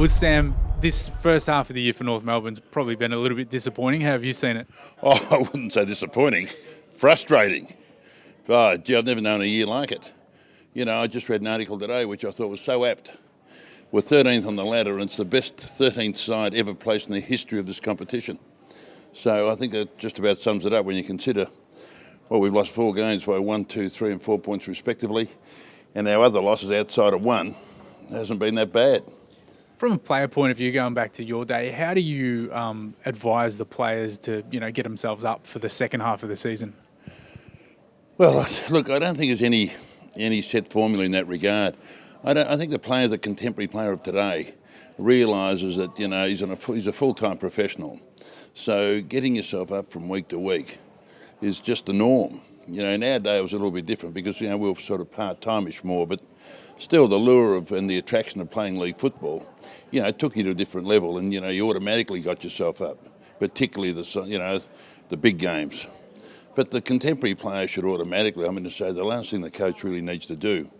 Sam, this first half of the year for North Melbourne's probably been a little bit disappointing. How have you seen it? Oh, I wouldn't say disappointing, frustrating. Oh, gee, I've never known a year like it. You know, I just read an article today which I thought was so apt. We're 13th on the ladder and it's the best 13th side ever placed in the history of this competition. So I think that just about sums it up when you consider, well, we've lost 4 games by 1, 2, 3 and 4 points respectively, and our other losses outside of one hasn't been that bad. From a player point of view, going back to your day, how do you advise the players to, get themselves up for the second half of the season? Well, look, I don't think there's any set formula in that regard. I think the player, the contemporary player of today, realises that he's a full-time professional. So getting yourself up from week to week is just the norm. In our day it was a little bit different because we were sort of part-time-ish more, but still the lure of and the attraction of playing league football, it took you to a different level, and you automatically got yourself up, particularly the big games. But the contemporary player should automatically, the last thing the coach really needs to do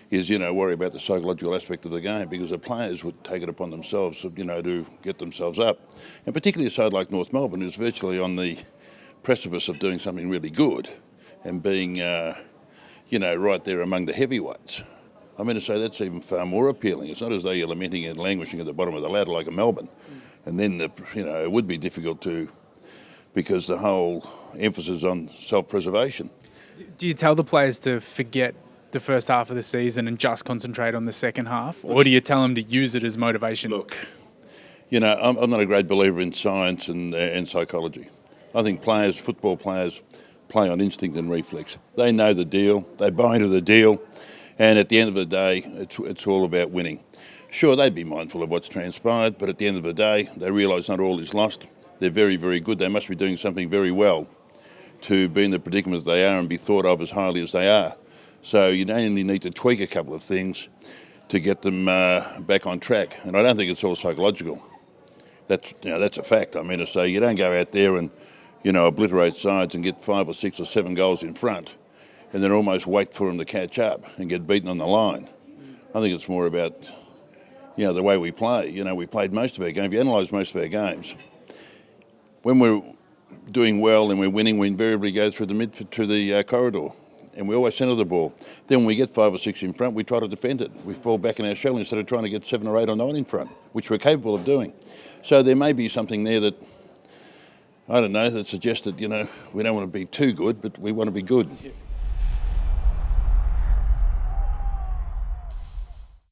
is, worry about the psychological aspect of the game, because the players would take it upon themselves, to get themselves up. And particularly a side like North Melbourne, who's virtually on the precipice of doing something really good and being, right there among the heavyweights. That's even far more appealing. It's not as though you're lamenting and languishing at the bottom of the ladder like a Melbourne. And then, it would be difficult because the whole emphasis on self-preservation. Do you tell the players to forget the first half of the season and just concentrate on the second half? Or do you tell them to use it as motivation? Look, I'm not a great believer in science and psychology. I think football players, play on instinct and reflex. They know the deal, they buy into the deal, and at the end of the day, it's all about winning. Sure, they'd be mindful of what's transpired, but at the end of the day, they realise not all is lost. They're very, very good. They must be doing something very well to be in the predicament that they are and be thought of as highly as they are. So you only need to tweak a couple of things to get them back on track. And I don't think it's all psychological. That's a fact. You don't go out there and obliterate sides and get 5 or 6 or 7 goals in front and then almost wait for them to catch up and get beaten on the line. I think it's more about the way we play. We played most of our games. If you analyse most of our games, when we're doing well and we're winning, we invariably go through the corridor. And we always centre the ball. Then when we get 5 or 6 in front, we try to defend it. We fall back in our shell instead of trying to get 7 or 8 or 9 in front, which we're capable of doing. So there may be something there that, that suggests that, we don't want to be too good, but we want to be good.